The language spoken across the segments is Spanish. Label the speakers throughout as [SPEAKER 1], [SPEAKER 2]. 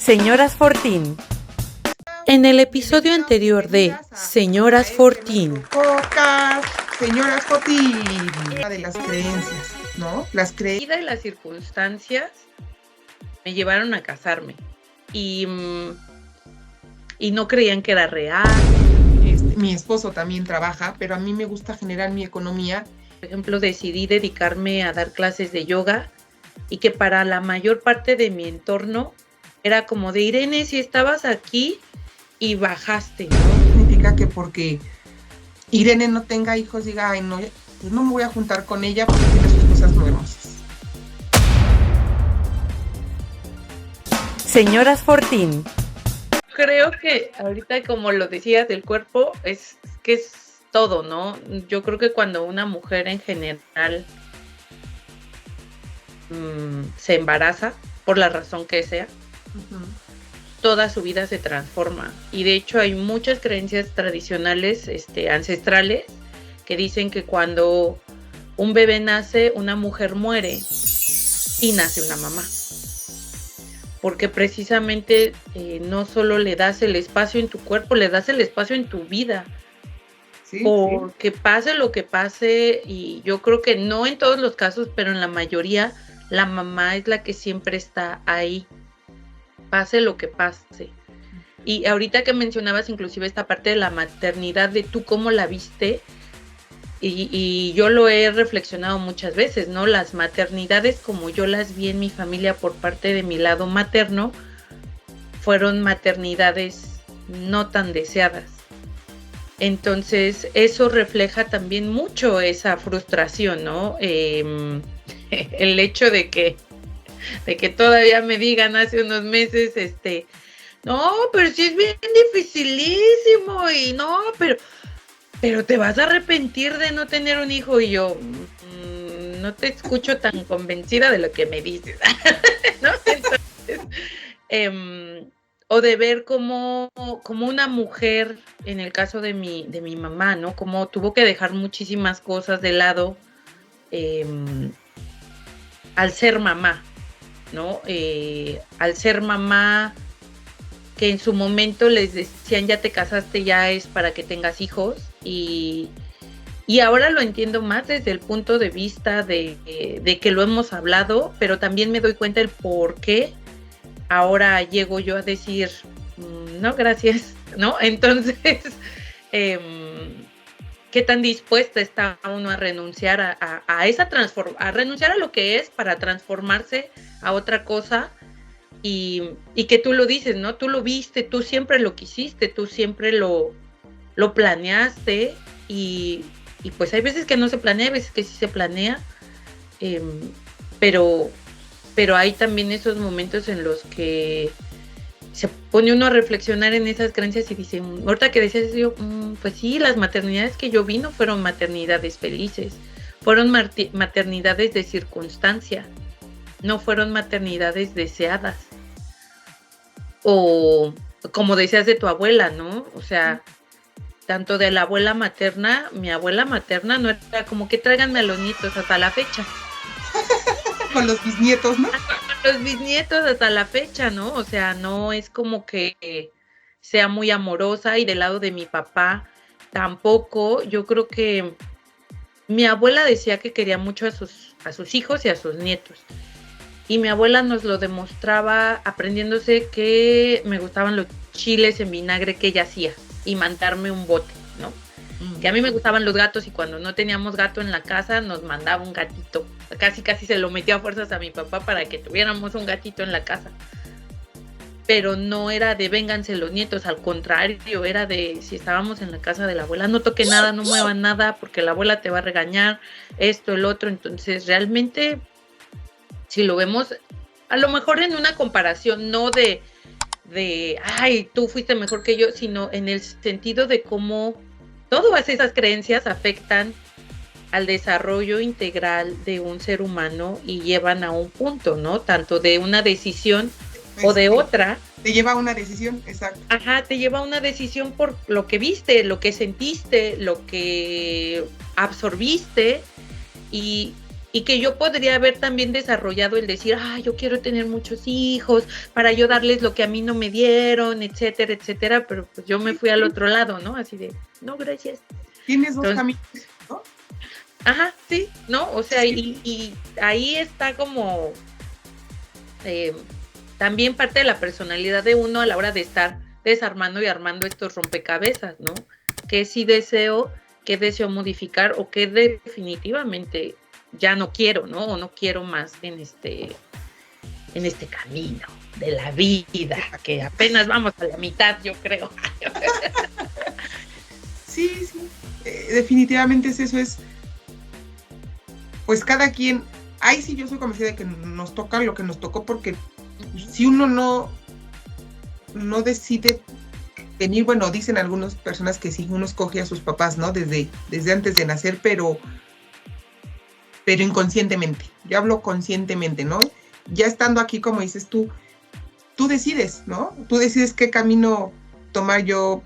[SPEAKER 1] Señoras Fortín. En el episodio anterior de Señoras Fortín.
[SPEAKER 2] Señoras Fortín. Una de las creencias, ¿no? La
[SPEAKER 3] vida y las circunstancias me llevaron a casarme y no creían que era real.
[SPEAKER 2] Mi esposo también trabaja, pero a mí me gusta generar mi economía.
[SPEAKER 3] Por ejemplo, decidí dedicarme a dar clases de yoga y que para la mayor parte de mi entorno era como de Irene, si estabas aquí y bajaste, ¿no?
[SPEAKER 2] Significa que porque Irene no tenga hijos, diga, ay, no, pues no me voy a juntar con ella porque tiene sus cosas muy hermosas.
[SPEAKER 1] Señoras Fortín.
[SPEAKER 3] Creo que ahorita, como lo decías, del cuerpo es que es todo, ¿no? Yo creo que cuando una mujer en general se embaraza, por la razón que sea, toda su vida se transforma. Y de hecho hay muchas creencias tradicionales, ancestrales, que dicen que cuando un bebé nace, una mujer muere y nace una mamá. Porque precisamente no solo le das el espacio en tu cuerpo, le das el espacio en tu vida.
[SPEAKER 2] Sí,
[SPEAKER 3] porque pase lo que pase, y yo creo que no en todos los casos, pero en la mayoría, la mamá es la que siempre está ahí, pase lo que pase. Y ahorita que mencionabas inclusive esta parte de la maternidad, de tú cómo la viste, y yo lo he reflexionado muchas veces, ¿no? Las maternidades como yo las vi en mi familia por parte de mi lado materno, fueron maternidades no tan deseadas. Entonces eso refleja también mucho esa frustración, ¿no? El hecho de que todavía me digan hace unos meses, no, pero sí es bien dificilísimo y no, pero te vas a arrepentir de no tener un hijo. Y yo, no te escucho tan convencida de lo que me dices, ¿no? Entonces, o de ver como una mujer, en el caso de mi mamá, ¿no? Como tuvo que dejar muchísimas cosas de lado al ser mamá, ¿no? Al ser mamá, que en su momento les decían, ya te casaste, ya es para que tengas hijos, y ahora lo entiendo más desde el punto de vista de que lo hemos hablado, pero también me doy cuenta del por qué ahora llego yo a decir, no, gracias, ¿no? Entonces, ¿qué tan dispuesta está uno a renunciar a renunciar a lo que es para transformarse a otra cosa? Y que tú lo dices, ¿no? Tú lo viste, tú siempre lo quisiste, tú siempre lo planeaste, y pues hay veces que no se planea, hay veces que sí se planea, pero hay también esos momentos en los que se pone uno a reflexionar en esas creencias y dice, ahorita que decías yo, pues sí, las maternidades que yo vi no fueron maternidades felices, fueron maternidades de circunstancia, no fueron maternidades deseadas. O como decías de tu abuela, ¿no? O sea, tanto de la abuela materna, mi abuela materna no era como que tráiganme a los nietos hasta la fecha.
[SPEAKER 2] Con los bisnietos, ¿no?
[SPEAKER 3] Los bisnietos hasta la fecha, ¿no? O sea, no es como que sea muy amorosa, y del lado de mi papá tampoco. Yo creo que mi abuela decía que quería mucho a sus hijos y a sus nietos. Y mi abuela nos lo demostraba aprendiéndose que me gustaban los chiles en vinagre que ella hacía y mandarme un bote, ¿no? Que a mí me gustaban los gatos, y cuando no teníamos gato en la casa nos mandaba un gatito. Casi se lo metía a fuerzas a mi papá para que tuviéramos un gatito en la casa. Pero no era de vénganse los nietos, al contrario, era de si estábamos en la casa de la abuela, no toque nada, no mueva nada porque la abuela te va a regañar, esto, el otro. Entonces realmente, si lo vemos, a lo mejor en una comparación, no de ay, tú fuiste mejor que yo, sino en el sentido de cómo todas esas creencias afectan al desarrollo integral de un ser humano y llevan a un punto, ¿no? Tanto de una decisión o de otra.
[SPEAKER 2] Te lleva a una decisión, exacto.
[SPEAKER 3] Ajá, te lleva a una decisión por lo que viste, lo que sentiste, lo que absorbiste, y y que yo podría haber también desarrollado el decir, yo quiero tener muchos hijos para yo darles lo que a mí no me dieron, etcétera, etcétera, pero pues yo me fui al otro lado, ¿no? Así de, no, gracias.
[SPEAKER 2] Tienes dos caminos, ¿no?
[SPEAKER 3] Ajá, sí, ¿no? O sea, y ahí está como también parte de la personalidad de uno a la hora de estar desarmando y armando estos rompecabezas, ¿no? ¿Qué sí deseo, qué deseo modificar o qué definitivamente ya no quiero, ¿no? O no quiero más en este camino de la vida, que apenas vamos a la mitad, yo creo.
[SPEAKER 2] Sí, definitivamente eso es, pues cada quien, ahí sí yo soy convencida de que nos toca lo que nos tocó, porque si uno no decide venir, bueno, dicen algunas personas que sí, uno escoge a sus papás, ¿no? Desde antes de nacer, pero inconscientemente. Yo hablo conscientemente, ¿no? Ya estando aquí, como dices tú decides, ¿no? Tú decides qué camino tomar. Yo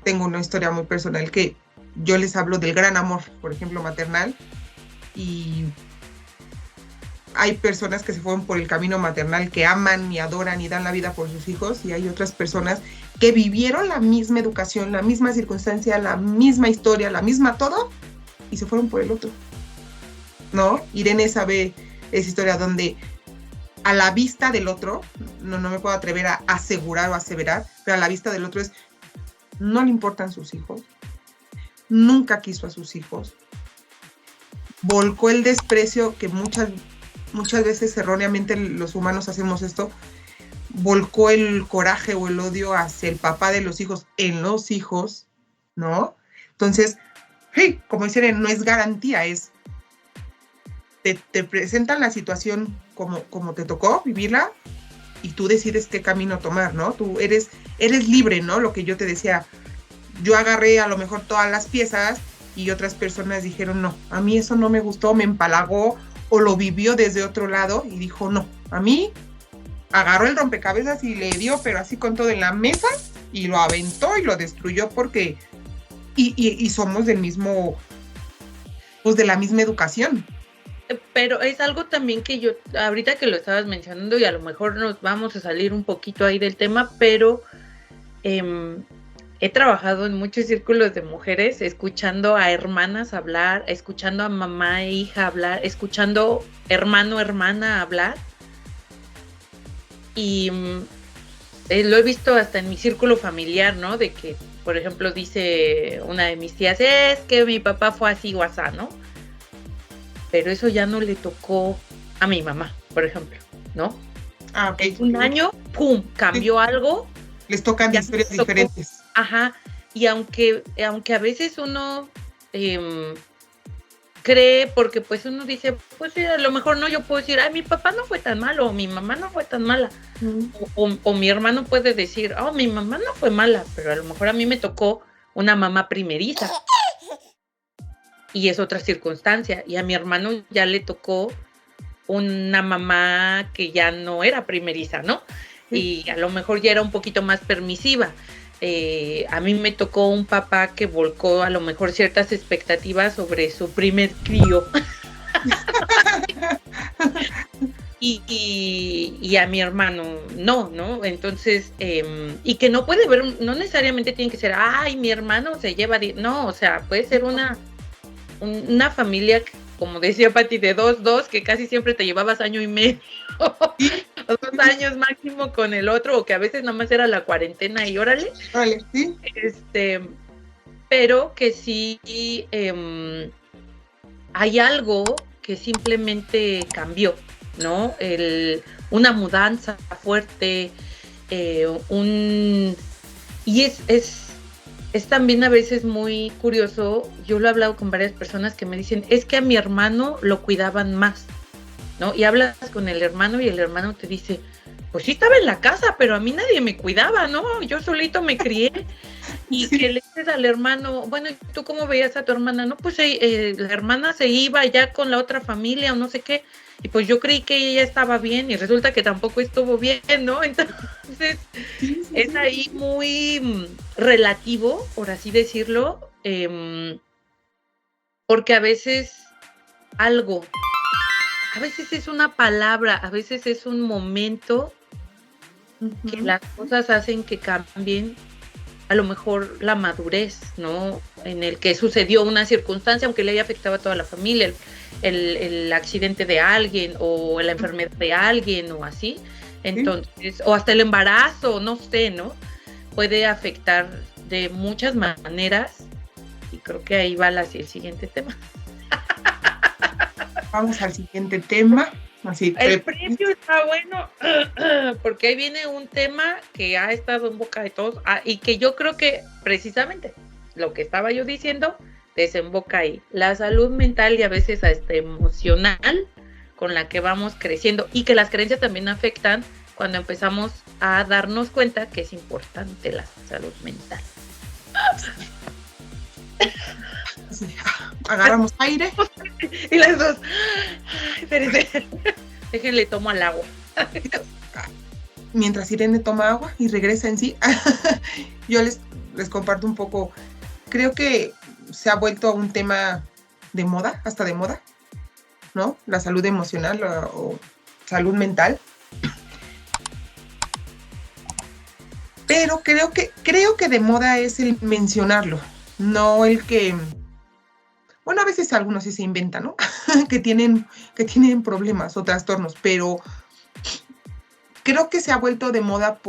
[SPEAKER 2] tengo una historia muy personal que yo les hablo del gran amor, por ejemplo, maternal, y hay personas que se fueron por el camino maternal, que aman y adoran y dan la vida por sus hijos, y hay otras personas que vivieron la misma educación, la misma circunstancia, la misma historia, la misma todo, y se fueron por el otro, ¿no? Irene sabe esa historia donde a la vista del otro, no me puedo atrever a asegurar o aseverar, pero a la vista del otro no le importan sus hijos, nunca quiso a sus hijos, volcó el desprecio, que muchas veces erróneamente los humanos hacemos esto, volcó el coraje o el odio hacia el papá de los hijos en los hijos, ¿no? Entonces, como dicen, no es garantía, te presentan la situación como te tocó vivirla, y tú decides qué camino tomar, ¿no? Tú eres libre, ¿no? Lo que yo te decía, yo agarré a lo mejor todas las piezas y otras personas dijeron, no, a mí eso no me gustó, me empalagó, o lo vivió desde otro lado y dijo, no, a mí agarró el rompecabezas y le dio, pero así con todo en la mesa, y lo aventó y lo destruyó, porque y somos del mismo, pues de la misma educación.
[SPEAKER 3] Pero es algo también que yo, ahorita que lo estabas mencionando, y a lo mejor nos vamos a salir un poquito ahí del tema, pero he trabajado en muchos círculos de mujeres, escuchando a hermanas hablar, escuchando a mamá e hija hablar, escuchando hermano, hermana hablar, y lo he visto hasta en mi círculo familiar, ¿no? De que, por ejemplo, dice una de mis tías, es que mi papá fue así o asá, ¿no? Pero eso ya no le tocó a mi mamá, por ejemplo, ¿no?
[SPEAKER 2] Ok.
[SPEAKER 3] Un año, ¡pum!, cambió algo.
[SPEAKER 2] Les tocan historias diferentes.
[SPEAKER 3] Ajá, y aunque a veces uno cree, porque pues uno dice, pues sí, a lo mejor no, yo puedo decir, mi papá no fue tan malo, o mi mamá no fue tan mala, o mi hermano puede decir, mi mamá no fue mala, pero a lo mejor a mí me tocó una mamá primeriza, y es otra circunstancia, y a mi hermano ya le tocó una mamá que ya no era primeriza, ¿no? Y a lo mejor ya era un poquito más permisiva. A mí me tocó un papá que volcó a lo mejor ciertas expectativas sobre su primer crío. y a mi hermano no, entonces, y que no puede ver, no necesariamente tiene que ser, mi hermano se lleva, no, o sea, puede ser una familia, como decía Pati, de 2, que casi siempre te llevabas año y medio, o 2 años máximo con el otro, o que a veces nada más era la cuarentena y órale.
[SPEAKER 2] Vale, sí.
[SPEAKER 3] Pero que sí hay algo que simplemente cambió, ¿no? Una mudanza fuerte, y es también a veces muy curioso. Yo lo he hablado con varias personas que me dicen, es que a mi hermano lo cuidaban más, ¿no? Y hablas con el hermano y el hermano te dice, pues sí estaba en la casa, pero a mí nadie me cuidaba, ¿no? Yo solito me crié. Y sí. Que le dices al hermano, bueno, ¿tú cómo veías a tu hermana? No, pues la hermana se iba ya con la otra familia o no sé qué, y pues yo creí que ella estaba bien y resulta que tampoco estuvo bien, ¿no? Entonces, sí. Es ahí muy relativo, por así decirlo, porque a veces algo a veces es una palabra, a veces es un momento que las cosas hacen que cambien, a lo mejor la madurez, ¿no? En el que sucedió una circunstancia, aunque le haya afectado a toda la familia, el accidente de alguien o la enfermedad de alguien o así. Entonces, o hasta el embarazo, no sé, ¿no? Puede afectar de muchas maneras y creo que ahí va el siguiente tema.
[SPEAKER 2] Vamos al siguiente tema. Así,
[SPEAKER 3] el premio está bueno porque ahí viene un tema que ha estado en boca de todos y que yo creo que precisamente lo que estaba yo diciendo desemboca ahí. La salud mental y a veces hasta emocional con la que vamos creciendo y que las creencias también afectan cuando empezamos a darnos cuenta que es importante la salud mental.
[SPEAKER 2] Sí. Agarramos aire.
[SPEAKER 3] Y las dos. Espérense. Déjenle tomo al agua.
[SPEAKER 2] Mientras Irene toma agua y regresa en sí, yo les comparto un poco. Creo que se ha vuelto un tema de moda, hasta de moda, ¿no? La salud emocional o salud mental. Pero creo que de moda es el mencionarlo, no el que... Bueno, a veces algunos sí se inventan, ¿no? que tienen problemas o trastornos, pero creo que se ha vuelto de moda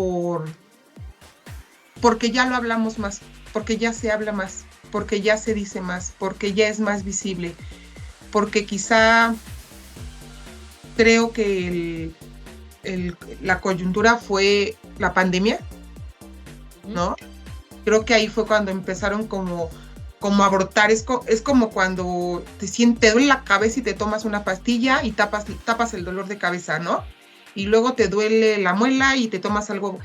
[SPEAKER 2] porque ya lo hablamos más, porque ya se habla más, porque ya se dice más, porque ya es más visible, porque quizá creo que la coyuntura fue la pandemia, ¿no? Creo que ahí fue cuando empezaron como a brotar, es como cuando te duele la cabeza y te tomas una pastilla y tapas el dolor de cabeza, ¿no? Y luego te duele la muela y te tomas algo,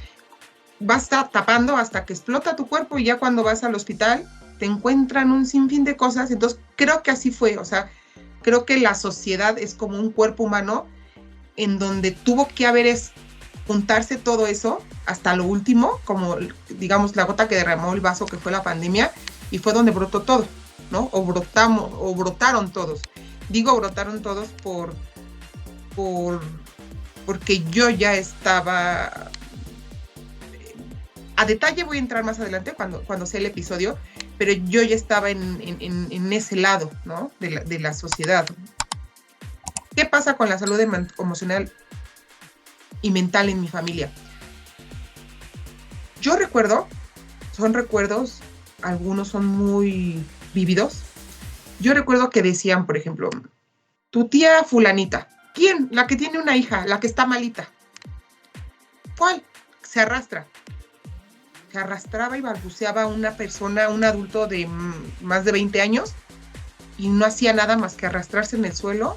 [SPEAKER 2] vas tapando hasta que explota tu cuerpo y ya cuando vas al hospital te encuentran un sinfín de cosas. Entonces creo que así fue, o sea, creo que la sociedad es como un cuerpo humano en donde tuvo que juntarse todo eso hasta lo último, como digamos la gota que derramó el vaso que fue la pandemia, y fue donde brotó todo, ¿no? O brotaron todos. Digo brotaron todos porque yo ya estaba... A detalle voy a entrar más adelante cuando sea el episodio, pero yo ya estaba en ese lado, ¿no? De la sociedad. ¿Qué pasa con la salud emocional y mental en mi familia? Yo recuerdo, son recuerdos, algunos son muy vívidos. Yo recuerdo que decían, por ejemplo, tu tía fulanita. ¿Quién? La que tiene una hija, la que está malita. ¿Cuál? Se arrastraba y balbuceaba una persona, un adulto de más de 20 años, y no hacía nada más que arrastrarse en el suelo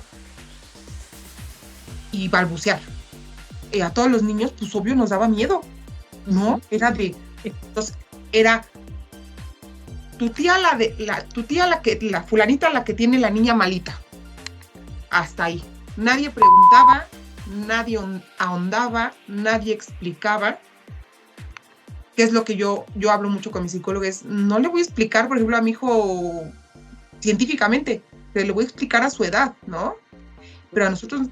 [SPEAKER 2] y balbucear. A todos los niños, pues obvio nos daba miedo, ¿no? Entonces, era tu tía la fulanita, la que tiene la niña malita. Hasta ahí. Nadie preguntaba, nadie ahondaba, nadie explicaba. ¿Qué es lo que yo hablo mucho con mi psicólogo? No le voy a explicar, por ejemplo, a mi hijo científicamente, pero le voy a explicar a su edad, ¿no? Pero a nosotros,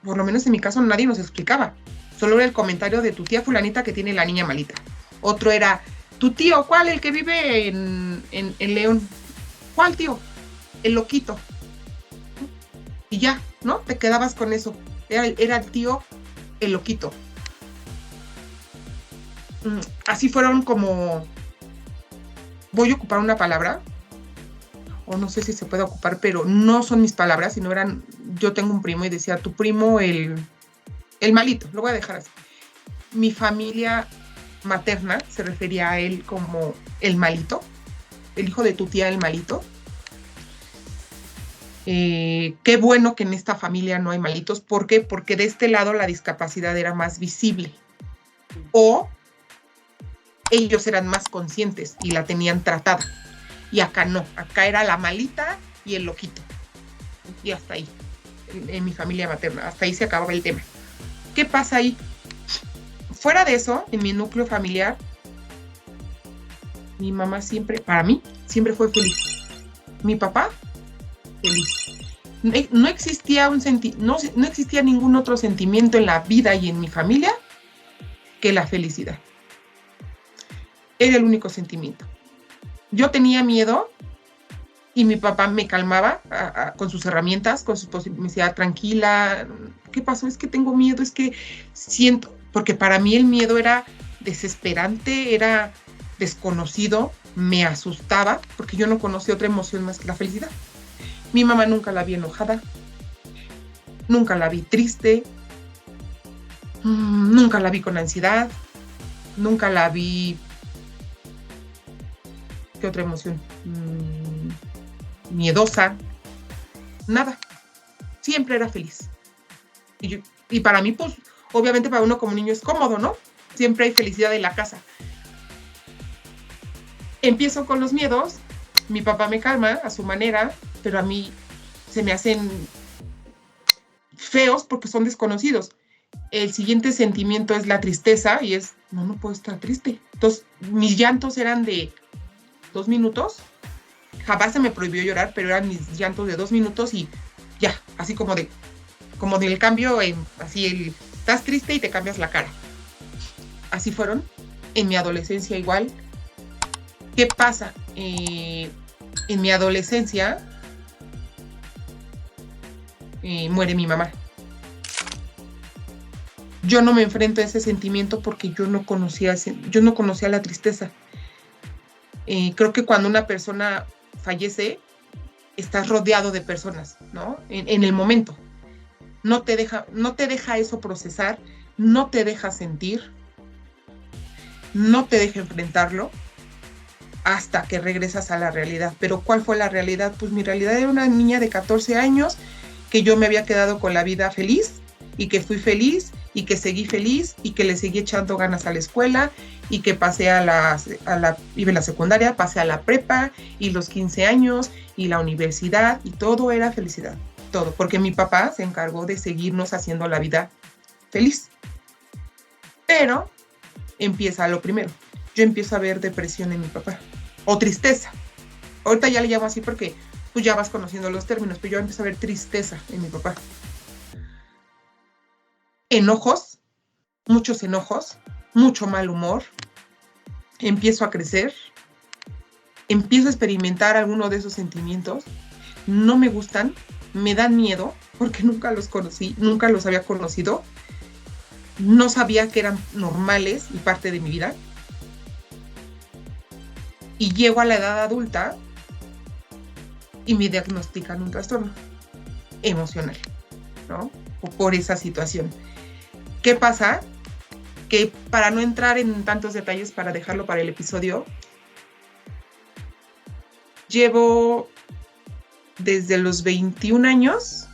[SPEAKER 2] por lo menos en mi caso, nadie nos explicaba. Solo era el comentario de tu tía fulanita que tiene la niña malita. Otro era, tu tío, ¿cuál? El que vive en León. ¿Cuál tío? El loquito. Y ya, ¿no? Te quedabas con eso. Era el tío, el loquito. Así fueron como... Voy a ocupar una palabra, o no sé si se puede ocupar, pero no son mis palabras, sino eran... Yo tengo un primo y decía, tu primo, el malito, lo voy a dejar así. Mi familia materna se refería a él como el malito, el hijo de tu tía, el malito. Qué bueno que en esta familia no hay malitos. ¿Por qué? Porque de este lado la discapacidad era más visible. O ellos eran más conscientes y la tenían tratada. Y acá no. Acá era la malita y el loquito. Y hasta ahí. En mi familia materna. Hasta ahí se acababa el tema. ¿Qué pasa ahí? Fuera de eso, en mi núcleo familiar, mi mamá siempre, para mí, siempre fue feliz. Mi papá, feliz. no existía no existía ningún otro sentimiento en la vida y en mi familia que la felicidad. Era el único sentimiento. Yo tenía miedo y mi papá me calmaba con sus herramientas, con sus posibilidades. Me decía, tranquila, ¿qué pasó? Es que tengo miedo, es que siento, porque para mí el miedo era desesperante, era desconocido, me asustaba, porque yo no conocía otra emoción más que la felicidad. Mi mamá nunca la vi enojada, nunca la vi triste, nunca la vi con ansiedad, nunca la vi... ¿Qué otra emoción? Miedosa, nada. Siempre era feliz. Y para mí, pues, obviamente para uno como niño es cómodo, ¿no? Siempre hay felicidad en la casa. Empiezo con los miedos, mi papá me calma a su manera, pero a mí se me hacen feos porque son desconocidos. El siguiente sentimiento es la tristeza y es, no puedo estar triste. Entonces, mis llantos eran de 2 minutos. Jamás se me prohibió llorar, pero eran mis llantos de 2 minutos y ya, así como del cambio, estás triste y te cambias la cara. Así fueron. En mi adolescencia igual. ¿Qué pasa? En mi adolescencia muere mi mamá. Yo no me enfrento a ese sentimiento porque yo no conocía la tristeza. Creo que cuando una persona fallece, estás rodeado de personas, ¿no? En el momento. No te deja eso procesar, no te deja sentir, no te deja enfrentarlo hasta que regresas a la realidad. Pero ¿cuál fue la realidad? Pues mi realidad era una niña de 14 años que yo me había quedado con la vida feliz y que fui feliz y que seguí feliz y que le seguí echando ganas a la escuela y que pasé iba en la secundaria, pasé a la prepa y los 15 años y la universidad y todo era felicidad, todo, porque mi papá se encargó de seguirnos haciendo la vida feliz. Pero empieza lo primero, yo empiezo a ver depresión en mi papá, o tristeza. Ahorita ya le llamo así porque pues ya vas conociendo los términos, pero yo empiezo a ver tristeza en mi papá. Enojos, muchos enojos, mucho mal humor. Empiezo a crecer, empiezo a experimentar alguno de esos sentimientos. No me gustan, me dan miedo porque nunca los conocí, nunca los había conocido. No sabía que eran normales y parte de mi vida. Y llego a la edad adulta y me diagnostican un trastorno emocional, ¿no? Por esa situación. ¿Qué pasa? Que para no entrar en tantos detalles, para dejarlo para el episodio, llevo desde los 21 años,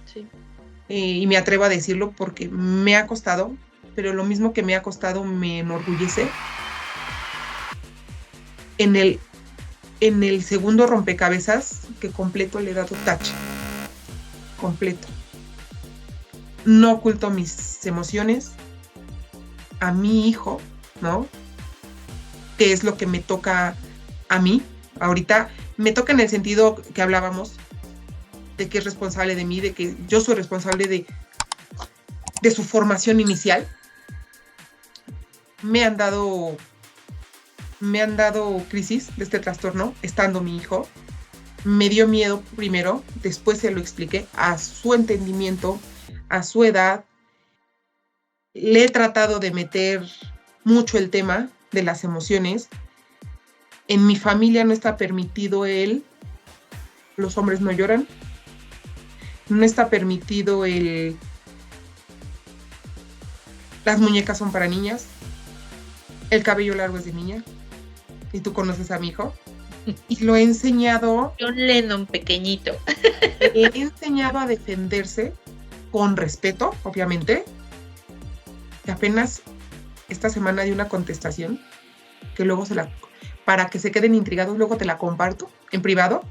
[SPEAKER 3] sí.
[SPEAKER 2] Y me atrevo a decirlo porque me ha costado, pero lo mismo que me ha costado me enorgullece. En el segundo rompecabezas que completo le he dado touch. Completo. No oculto mis emociones a mi hijo, ¿no? Que es lo que me toca a mí. Ahorita me toca en el sentido que hablábamos, de que es responsable de mí, de que yo soy responsable de su formación inicial. Me han dado crisis de este trastorno estando mi hijo. Me dio miedo primero, después se lo expliqué a su entendimiento, a su edad. Le he tratado de meter mucho el tema de las emociones. En mi familia no está permitido los hombres no lloran. No está permitido las muñecas son para niñas. El cabello largo es de niña. Y tú conoces a mi hijo. Y lo he enseñado.
[SPEAKER 3] John Lennon pequeñito.
[SPEAKER 2] Le he enseñado a defenderse con respeto, obviamente. Que apenas esta semana di una contestación que luego para que se queden intrigados, luego te la comparto en privado.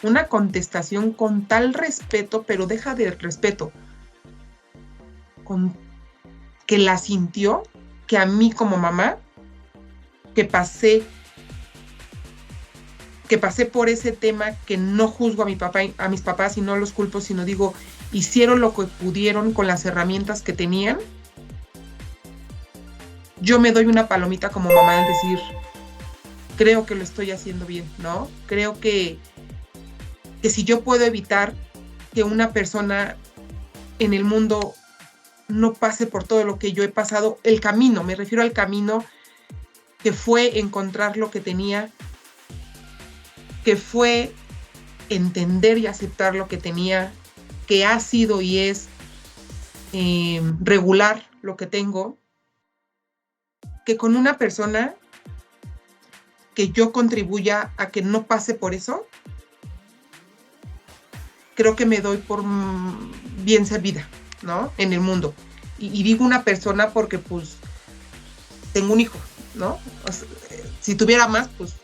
[SPEAKER 2] Una contestación con tal respeto, pero deja de respeto, que la sintió, que a mí como mamá, que que pasé por ese tema, que no juzgo a mi papá, a mis papás y no los culpo, sino digo, hicieron lo que pudieron con las herramientas que tenían. Yo me doy una palomita como mamá al decir, creo que lo estoy haciendo bien, ¿no? Creo que si yo puedo evitar que una persona en el mundo no pase por todo lo que yo he pasado, el camino, me refiero al camino que fue encontrar lo que tenía, que fue entender y aceptar lo que tenía, que ha sido y es regular lo que tengo, que con una persona que yo contribuya a que no pase por eso, creo que me doy por bien servida, ¿no? En el mundo. Y digo una persona porque, pues, tengo un hijo, ¿no? O sea, si tuviera más, pues,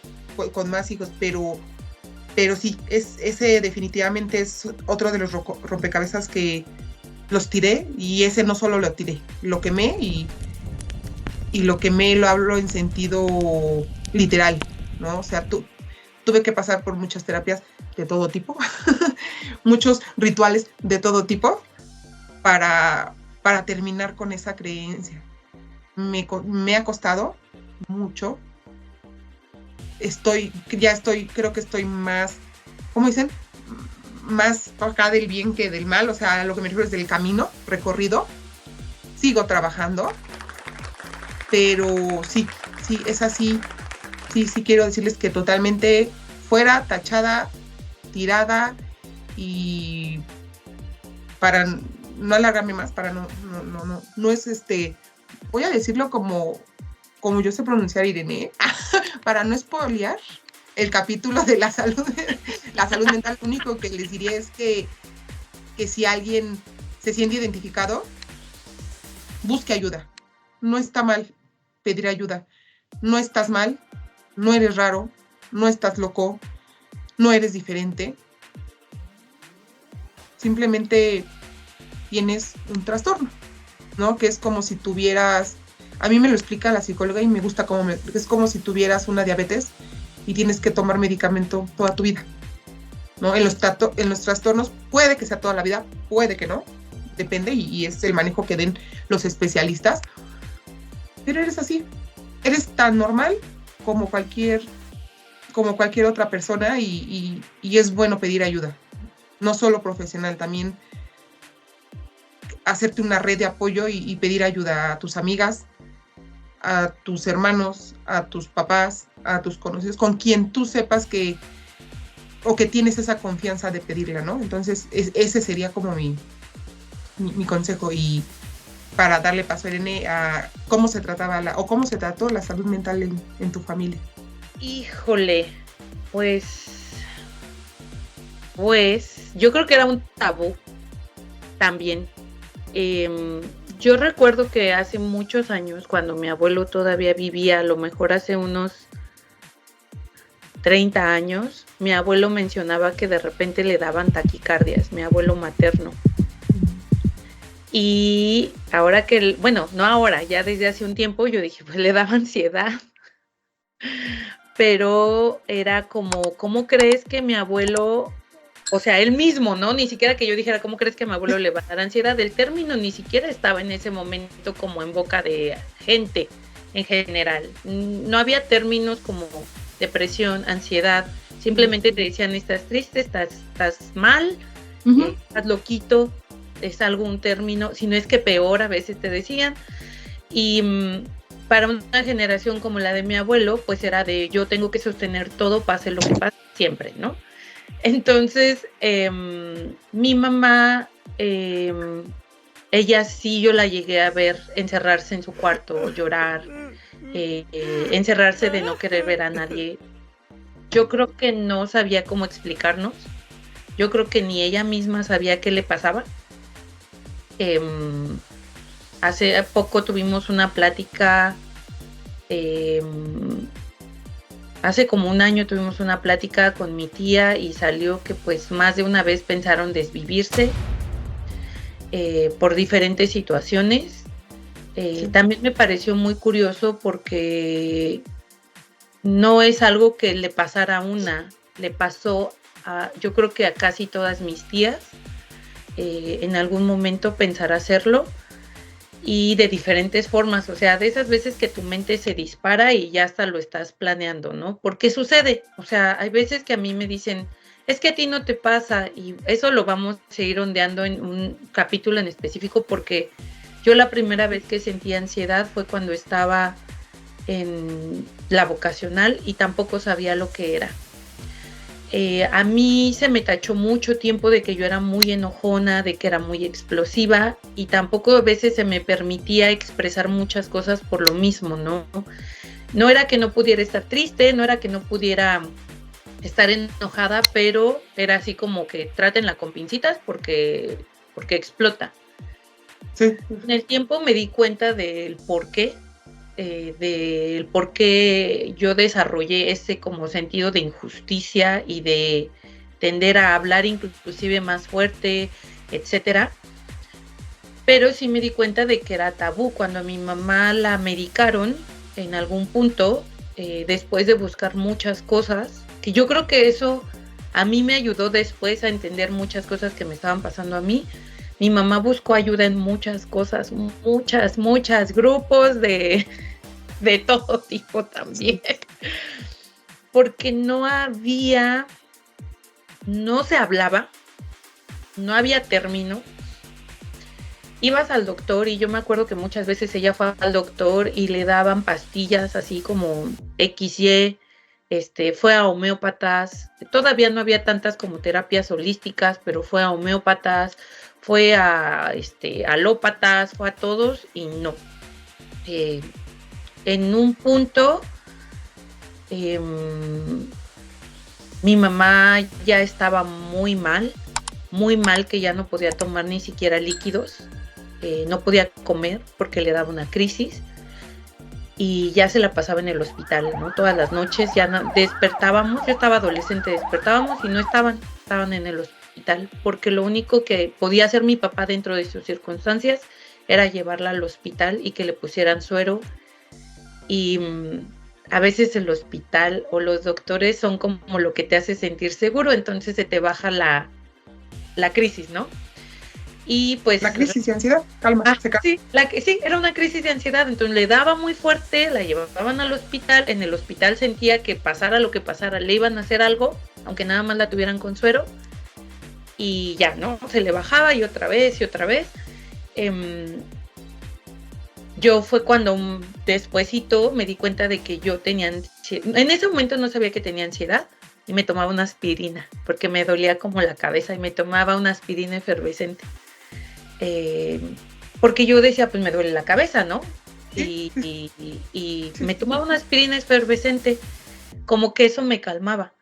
[SPEAKER 2] con más hijos, pero sí, ese definitivamente es otro de los rompecabezas que los tiré, y ese no solo lo tiré, lo quemé y lo quemé lo hablo en sentido literal, ¿no? O sea, tuve que pasar por muchas terapias de todo tipo, muchos rituales de todo tipo para terminar con esa creencia. Me ha costado mucho. Creo que estoy más, ¿cómo dicen? Más acá del bien que del mal, o sea, lo que me refiero es del camino recorrido. Sigo trabajando, pero sí, es así. Sí, quiero decirles que totalmente fuera, tachada, tirada, y para no alargarme más, para no es voy a decirlo como yo sé pronunciar, Irene, para no spoilear el capítulo de la salud mental. Lo único que les diría es que si alguien se siente identificado, busque ayuda. No está mal pedir ayuda. No estás mal, no eres raro, no estás loco, no eres diferente. Simplemente tienes un trastorno, ¿no? Que es como si tuvieras, a mí me lo explica la psicóloga y me gusta es como si tuvieras una diabetes y tienes que tomar medicamento toda tu vida, ¿no? En los trastornos puede que sea toda la vida, puede que no, depende, y es el manejo que den los especialistas, pero eres así, eres tan normal como cualquier otra persona, y es bueno pedir ayuda, no solo profesional, también hacerte una red de apoyo y pedir ayuda a tus amigas, a tus hermanos, a tus papás, a tus conocidos, con quien tú sepas que tienes esa confianza de pedirla, ¿no? Entonces, ese sería como mi consejo, y para darle paso a Irene a cómo se trataba cómo se trató la salud mental en tu familia.
[SPEAKER 3] Híjole, pues yo creo que era un tabú también. Yo recuerdo que hace muchos años, cuando mi abuelo todavía vivía, a lo mejor hace unos 30 años, mi abuelo mencionaba que de repente le daban taquicardias, mi abuelo materno. Y ahora no ahora, ya desde hace un tiempo, yo dije, pues le daba ansiedad. Pero era como, ¿cómo crees que mi abuelo, o sea, él mismo, ¿no? Ni siquiera que yo dijera, ¿cómo crees que a mi abuelo le va a dar ansiedad? El término ni siquiera estaba en ese momento como en boca de gente en general. No había términos como depresión, ansiedad. Simplemente te decían, estás triste, estás mal, estás loquito, es algún término, si no es que peor, a veces te decían. Y para una generación como la de mi abuelo, pues era de yo tengo que sostener todo, pase lo que pase, siempre, ¿no? Entonces, mi mamá, ella sí, yo la llegué a ver encerrarse en su cuarto, llorar, encerrarse de no querer ver a nadie. Yo creo que no sabía cómo explicarnos. Yo creo que ni ella misma sabía qué le pasaba. Hace poco tuvimos una plática, hace como un año tuvimos una plática con mi tía y salió que pues más de una vez pensaron desvivirse por diferentes situaciones. También me pareció muy curioso porque no es algo que le pasara a una, le pasó yo creo que a casi todas mis tías, en algún momento pensar hacerlo, y de diferentes formas, o sea, de esas veces que tu mente se dispara y ya hasta lo estás planeando, ¿no? Porque sucede, o sea, hay veces que a mí me dicen, es que a ti no te pasa, y eso lo vamos a seguir ondeando en un capítulo en específico, porque yo la primera vez que sentí ansiedad fue cuando estaba en la vocacional y tampoco sabía lo que era. A mí se me tachó mucho tiempo de que yo era muy enojona, de que era muy explosiva, y tampoco a veces se me permitía expresar muchas cosas por lo mismo, ¿no? No era que no pudiera estar triste, no era que no pudiera estar enojada, pero era así como que trátenla con pincitas porque explota.
[SPEAKER 2] Sí.
[SPEAKER 3] En el tiempo me di cuenta del por qué yo desarrollé ese como sentido de injusticia y de tender a hablar inclusive más fuerte, etcétera. Pero sí me di cuenta de que era tabú. Cuando a mi mamá la medicaron en algún punto, después de buscar muchas cosas, que yo creo que eso a mí me ayudó después a entender muchas cosas que me estaban pasando a mí. Mi mamá buscó ayuda en muchas cosas, muchas grupos de todo tipo también, porque no se hablaba, no había término. Ibas al doctor y yo me acuerdo que muchas veces ella fue al doctor y le daban pastillas así como XY, fue a homeópatas, todavía no había tantas como terapias holísticas, pero fue a homeópatas, fue a alópatas, fue a todos y no. En un punto, mi mamá ya estaba muy mal, que ya no podía tomar ni siquiera líquidos, no podía comer porque le daba una crisis y ya se la pasaba en el hospital, ¿no? Todas las noches ya despertábamos, yo estaba adolescente, despertábamos y no estaban en el hospital, porque lo único que podía hacer mi papá dentro de sus circunstancias era llevarla al hospital y que le pusieran suero. Y a veces el hospital o los doctores son como lo que te hace sentir seguro, entonces se te baja la crisis, ¿no? Y pues...
[SPEAKER 2] La crisis de ansiedad, calma, se calma.
[SPEAKER 3] Sí, era una crisis de ansiedad, entonces le daba muy fuerte, la llevaban al hospital, en el hospital sentía que pasara lo que pasara, le iban a hacer algo, aunque nada más la tuvieran con suero, y ya, ¿no? Se le bajaba y otra vez, yo fue cuando despuesito me di cuenta de que yo tenía ansiedad. En ese momento no sabía que tenía ansiedad y me tomaba una aspirina porque me dolía como la cabeza y me tomaba una aspirina efervescente. Porque yo decía, pues me duele la cabeza, ¿no? Y me tomaba una aspirina efervescente, como que eso me calmaba.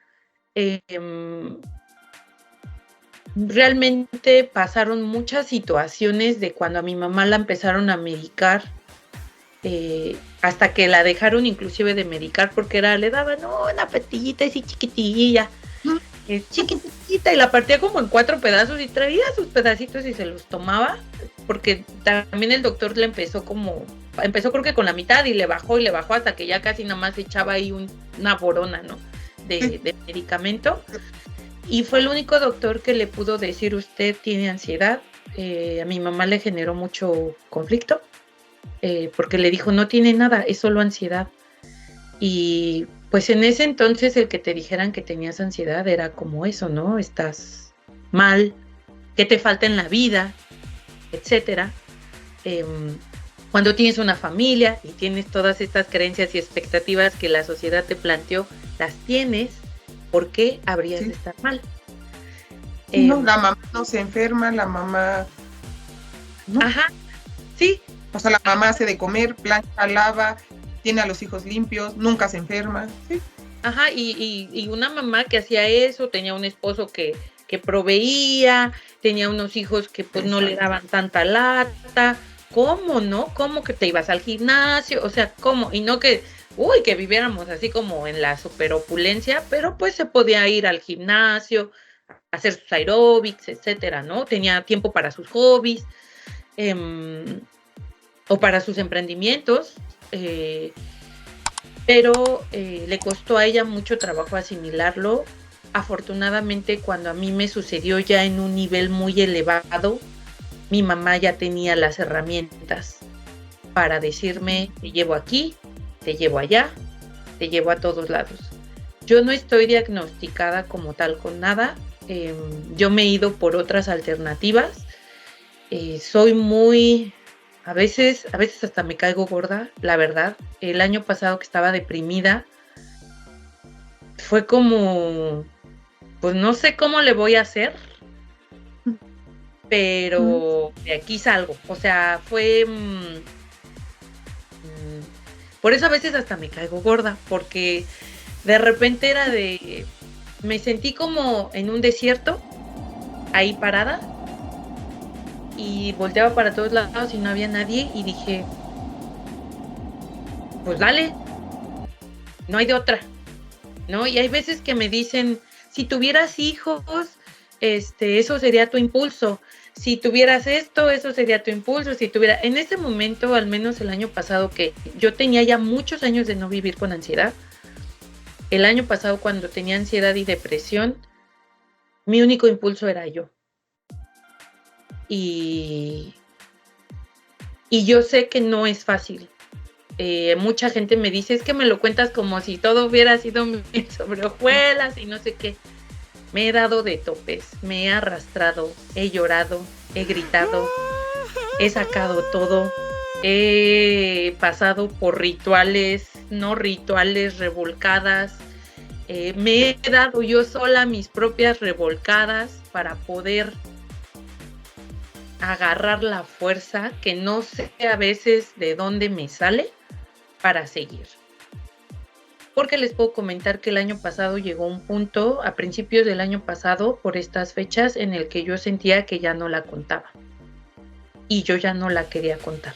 [SPEAKER 3] Realmente pasaron muchas situaciones de cuando a mi mamá la empezaron a medicar, hasta que la dejaron inclusive de medicar porque le daban una pastillita así chiquitilla, chiquitita, y la partía como en 4 pedazos y traía sus pedacitos y se los tomaba, porque también el doctor le empezó creo que con la mitad y le bajó hasta que ya casi nada más echaba ahí una borona, ¿no? de medicamento. Y fue el único doctor que le pudo decir, usted tiene ansiedad. A mi mamá le generó mucho conflicto, porque le dijo, no tiene nada, es solo ansiedad. Y pues en ese entonces el que te dijeran que tenías ansiedad era como eso, ¿no? Estás mal, ¿qué te falta en la vida? Etcétera. Cuando tienes una familia y tienes todas estas creencias y expectativas que la sociedad te planteó, las tienes, ¿por qué habrías de estar mal?
[SPEAKER 2] No, la mamá no se enferma, la mamá... ¿no?
[SPEAKER 3] Ajá, sí.
[SPEAKER 2] O sea, la mamá hace de comer, plancha, lava, tiene a los hijos limpios, nunca se enferma, ¿sí?
[SPEAKER 3] Ajá, y una mamá que hacía eso, tenía un esposo que proveía, tenía unos hijos que pues no le daban tanta lata. ¿Cómo, no? ¿Cómo que te ibas al gimnasio? O sea, ¿cómo? Y no que viviéramos así como en la superopulencia, pero pues se podía ir al gimnasio, hacer sus aeróbics, etcétera, ¿no? Tenía tiempo para sus hobbies, o para sus emprendimientos, pero le costó a ella mucho trabajo asimilarlo, afortunadamente cuando a mí me sucedió ya en un nivel muy elevado, mi mamá ya tenía las herramientas para decirme, te llevo aquí, te llevo allá, te llevo a todos lados. Yo no estoy diagnosticada como tal con nada, yo me he ido por otras alternativas, soy muy, a veces hasta me caigo gorda, la verdad. El año pasado que estaba deprimida, fue como, pues no sé cómo le voy a hacer, pero de aquí salgo. O sea, fue... por eso a veces hasta me caigo gorda, porque de repente era de... Me sentí como en un desierto, ahí parada, y volteaba para todos lados y no había nadie, y dije, pues dale, no hay de otra, ¿no? Y hay veces que me dicen, si tuvieras hijos, eso sería tu impulso. Si tuvieras esto, eso sería tu impulso. Si tuviera, en ese momento, al menos el año pasado, que yo tenía ya muchos años de no vivir con ansiedad, el año pasado cuando tenía ansiedad y depresión, mi único impulso era yo. Y yo sé que no es fácil. Mucha gente me dice, es que me lo cuentas como si todo hubiera sido sobre hojuelas y no sé qué. Me he dado de topes, me he arrastrado, he llorado, he gritado, he sacado todo, he pasado por rituales, no rituales, revolcadas. Me he dado yo sola mis propias revolcadas para poder agarrar la fuerza que no sé a veces de dónde me sale para seguir. Porque les puedo comentar que el año pasado llegó un punto, a principios del año pasado, por estas fechas, en el que yo sentía que ya no la contaba. Y yo ya no la quería contar.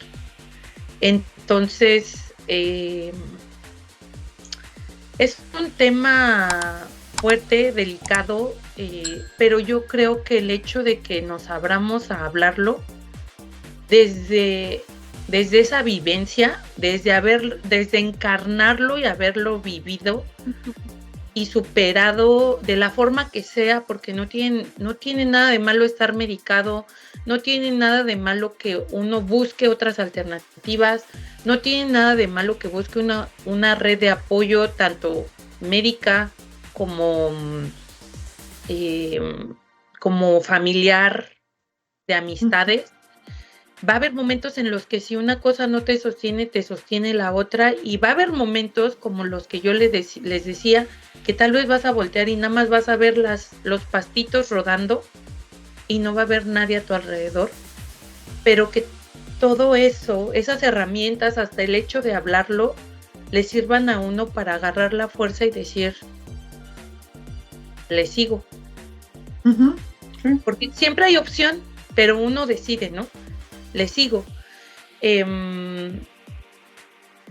[SPEAKER 3] Entonces, es un tema fuerte, delicado, pero yo creo que el hecho de que nos abramos a hablarlo desde esa vivencia, desde encarnarlo y haberlo vivido y superado de la forma que sea, porque no tiene nada de malo estar medicado, no tiene nada de malo que uno busque otras alternativas, no tiene nada de malo que busque una red de apoyo, tanto médica como familiar, de amistades. Va a haber momentos en los que si una cosa no te sostiene la otra, y va a haber momentos como los que yo les decía, que tal vez vas a voltear y nada más vas a ver los pastitos rodando y no va a haber nadie a tu alrededor, pero que todo eso, esas herramientas, hasta el hecho de hablarlo, le sirvan a uno para agarrar la fuerza y decir, le sigo.
[SPEAKER 2] Uh-huh. Sí.
[SPEAKER 3] Porque siempre hay opción, pero uno decide, ¿no? Le sigo.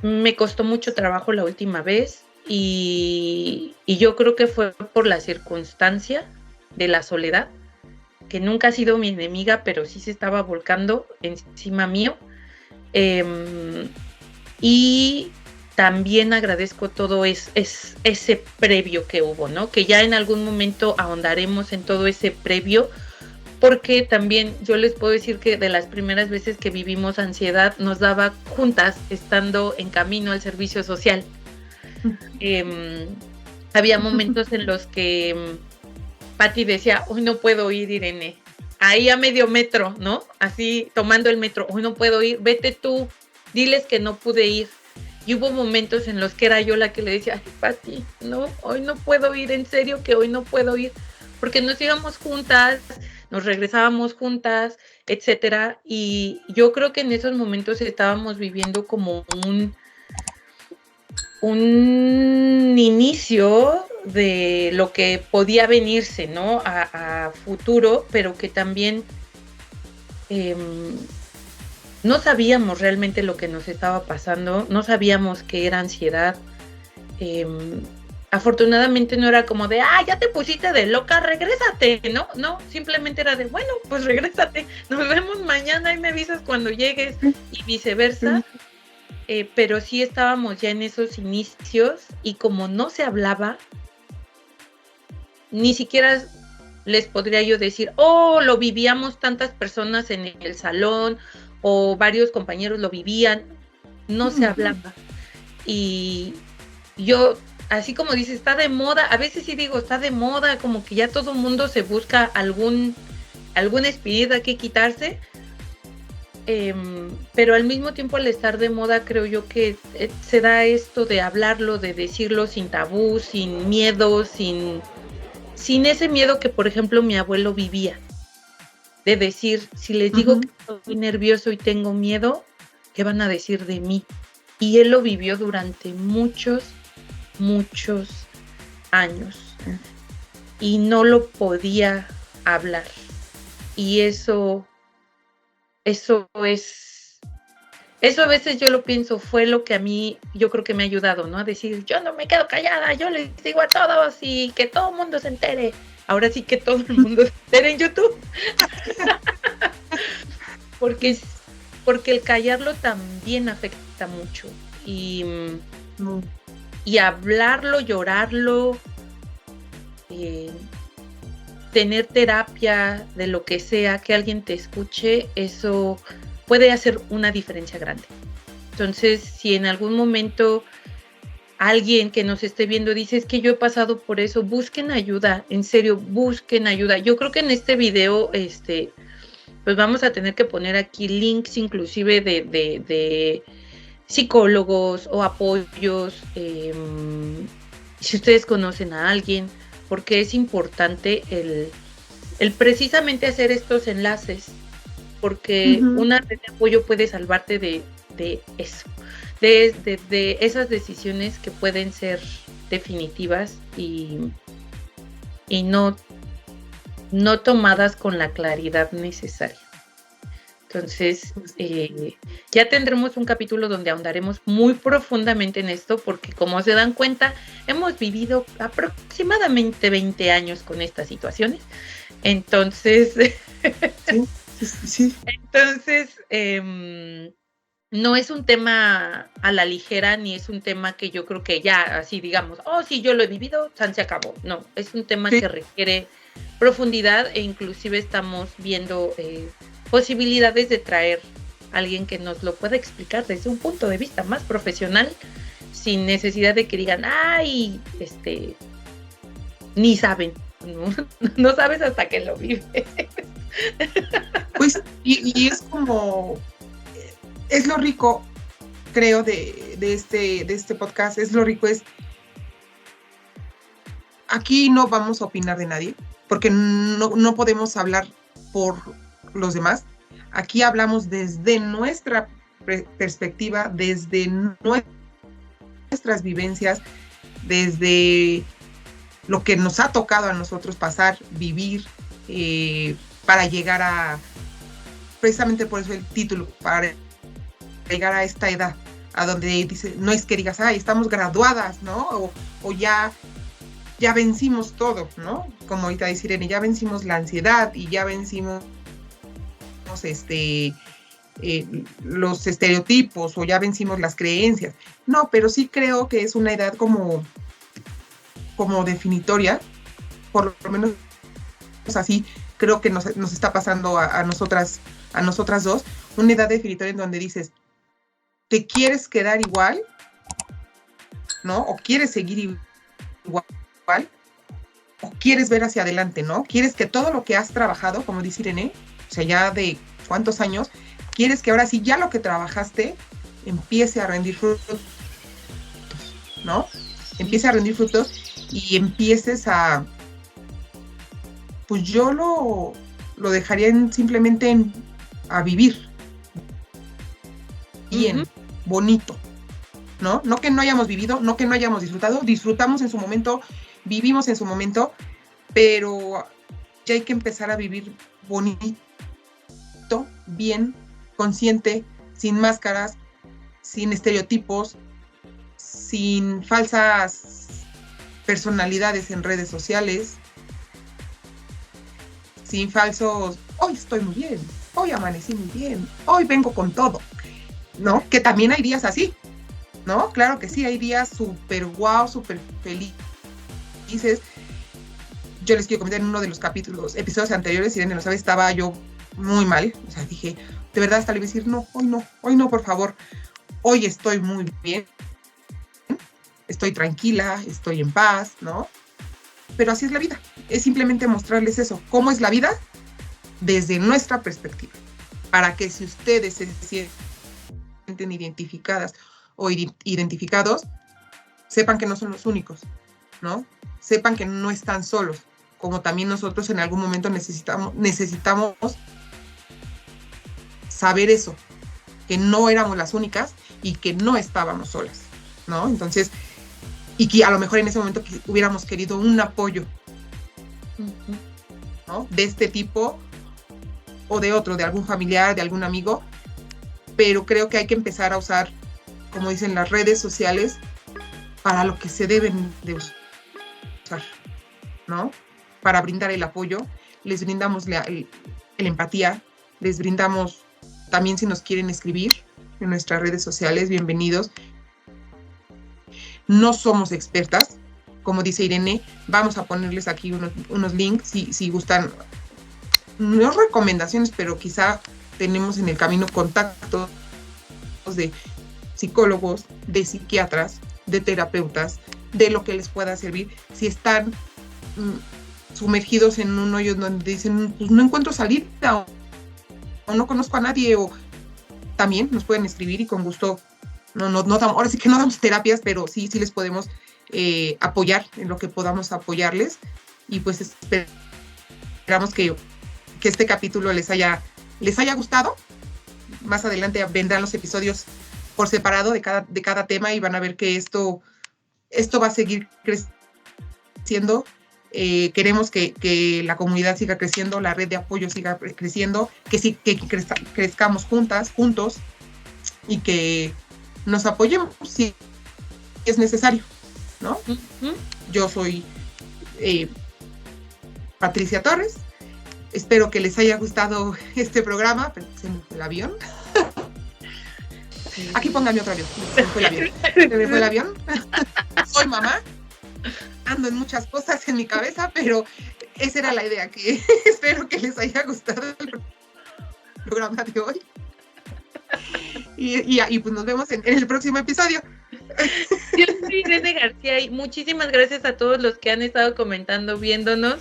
[SPEAKER 3] Me costó mucho trabajo la última vez y yo creo que fue por la circunstancia de la soledad, que nunca ha sido mi enemiga, pero sí se estaba volcando encima mío. Y también agradezco todo ese previo que hubo, ¿no? Que ya en algún momento ahondaremos en todo ese previo, porque también yo les puedo decir que de las primeras veces que vivimos ansiedad nos daba juntas estando en camino al servicio social. Había momentos en los que Pati decía, hoy no puedo ir, Irene, ahí a medio metro, ¿no? Así tomando el metro, hoy no puedo ir, vete tú, diles que no pude ir. Y hubo momentos en los que era yo la que le decía, ay, Pati, no, hoy no puedo ir, en serio que hoy no puedo ir, porque nos íbamos juntas, nos regresábamos juntas, etcétera, y yo creo que en esos momentos estábamos viviendo como un inicio de lo que podía venirse, ¿no? A futuro, pero que también no sabíamos realmente lo que nos estaba pasando, no sabíamos qué era ansiedad. Afortunadamente no era como de, ya te pusiste de loca, regrésate, ¿no? No, simplemente era de, bueno, pues regrésate, nos vemos mañana y me avisas cuando llegues, y viceversa. Pero sí estábamos ya en esos inicios, y como no se hablaba, ni siquiera les podría yo decir, oh, lo vivíamos tantas personas en el salón, o varios compañeros lo vivían, no se hablaba. Y yo, así como dice, está de moda, a veces sí digo, está de moda, como que ya todo el mundo se busca alguna espinita que quitarse, pero al mismo tiempo, al estar de moda, creo yo que se da esto de hablarlo, de decirlo sin tabú, sin miedo, sin ese miedo que, por ejemplo, mi abuelo vivía, de decir, si les digo que estoy nervioso y tengo miedo, ¿qué van a decir de mí? Y él lo vivió durante muchos años y no lo podía hablar. Y eso a veces yo lo pienso, fue lo que a mí, yo creo que me ha ayudado, ¿no? A decir, yo no me quedo callada, yo les digo a todos y que todo el mundo se entere. Ahora sí que todo el mundo se entere en YouTube. Porque el callarlo también afecta mucho. Y hablarlo, llorarlo, tener terapia de lo que sea, que alguien te escuche, eso puede hacer una diferencia grande. Entonces, si en algún momento alguien que nos esté viendo dice, es que yo he pasado por eso, busquen ayuda, en serio, busquen ayuda. Yo creo que en este video, pues vamos a tener que poner aquí links inclusive de psicólogos o apoyos, si ustedes conocen a alguien, porque es importante el precisamente hacer estos enlaces, porque una red de apoyo puede salvarte de eso, de esas decisiones que pueden ser definitivas y no tomadas con la claridad necesaria. Entonces, ya tendremos un capítulo donde ahondaremos muy profundamente en esto, porque como se dan cuenta, hemos vivido aproximadamente 20 años con estas situaciones. Entonces,
[SPEAKER 2] sí.
[SPEAKER 3] Entonces, no es un tema a la ligera, ni es un tema que yo creo que ya así digamos, oh, sí, yo lo he vivido, se acabó. No, es un tema que requiere profundidad, e inclusive estamos viendo posibilidades de traer a alguien que nos lo pueda explicar desde un punto de vista más profesional, sin necesidad de que digan, ay, ni saben, no sabes hasta que lo vives.
[SPEAKER 2] Pues, y es como, es lo rico, creo, de este podcast, es lo rico, es, aquí no vamos a opinar de nadie, porque no podemos hablar por los demás. Aquí hablamos desde nuestra perspectiva, desde nuestras vivencias, desde lo que nos ha tocado a nosotros pasar, vivir, para llegar a, precisamente por eso el título, para llegar a esta edad, a donde dice, no es que digas, ay, estamos graduadas, ¿no? O ya vencimos todo, ¿no? Como ahorita dice Irene, ya vencimos la ansiedad y ya vencimos los estereotipos, o ya vencimos las creencias. No, pero sí creo que es una edad como definitoria, por lo menos así creo que nos está pasando a nosotras dos, una edad definitoria en donde dices, ¿te quieres quedar igual? ¿No? ¿O quieres seguir igual? ¿O quieres ver hacia adelante, no? ¿Quieres que todo lo que has trabajado, como dice Irene, o sea, ya de cuántos años, quieres que ahora sí ya lo que trabajaste empiece a rendir frutos, ¿no? Empiece a rendir frutos y empieces a, pues yo lo dejaría simplemente a vivir bien, bonito, ¿no? No que no hayamos vivido, no que no hayamos disfrutado, disfrutamos en su momento, vivimos en su momento, pero ya hay que empezar a vivir bonito, bien, consciente, sin máscaras, sin estereotipos, sin falsas personalidades en redes sociales, sin falsos, hoy estoy muy bien, hoy amanecí muy bien, hoy vengo con todo, ¿no? Que también hay días así, ¿no? Claro que sí, hay días súper guau, súper felices. yo les quiero comentar en uno de los episodios anteriores, Irene lo sabe, estaba yo muy mal, o sea, dije, de verdad hasta le iba a decir, no, hoy no, por favor, hoy estoy muy bien, estoy tranquila, estoy en paz, ¿no? Pero así es la vida, es simplemente mostrarles eso, cómo es la vida desde nuestra perspectiva, para que si ustedes se sienten identificadas o identificados, sepan que no son los únicos, ¿no? Sepan que no están solos, como también nosotros en algún momento necesitamos saber eso, que no éramos las únicas y que no estábamos solas, ¿no? Entonces, y que a lo mejor en ese momento hubiéramos querido un apoyo, ¿no? De este tipo o de otro, de algún familiar, de algún amigo, pero creo que hay que empezar a usar, como dicen, las redes sociales para lo que se deben de usar, ¿no? Para brindar el apoyo, les brindamos la empatía, les brindamos también si nos quieren escribir en nuestras redes sociales, bienvenidos. No somos expertas, como dice Irene, vamos a ponerles aquí unos links si gustan, no recomendaciones, pero quizá tenemos en el camino contactos de psicólogos, de psiquiatras, de terapeutas, de lo que les pueda servir. Si están sumergidos en un hoyo donde dicen, pues no encuentro salida o no conozco a nadie, o también nos pueden escribir y con gusto, ahora sí que no damos terapias, pero sí les podemos apoyar en lo que podamos apoyarles, y pues esperamos que este capítulo les haya gustado. Más adelante vendrán los episodios por separado de cada tema, y van a ver que esto va a seguir creciendo. Queremos que la comunidad siga creciendo, la red de apoyo siga creciendo, que crezcamos juntos, y que nos apoyemos si es necesario, ¿no? Uh-huh. Yo soy Patricia Torres. Espero que les haya gustado este programa. Se me fue el avión. Aquí pónganme otro avión. Se me fue el avión. Soy mamá. Ando en muchas cosas en mi cabeza, pero esa era la idea, que espero que les haya gustado el programa de hoy. Y pues nos vemos en el próximo episodio.
[SPEAKER 3] Yo soy Irene García y muchísimas gracias a todos los que han estado comentando, viéndonos.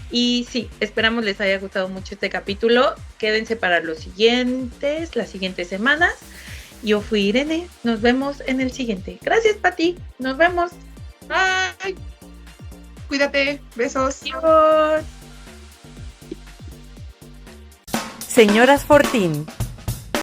[SPEAKER 3] Y sí, esperamos les haya gustado mucho este capítulo. Quédense para las siguientes semanas. Yo fui Irene, nos vemos en el siguiente. Gracias, Pati, nos vemos.
[SPEAKER 2] Bye. Cuídate, besos.
[SPEAKER 3] Adiós.
[SPEAKER 1] Señoras Fortín.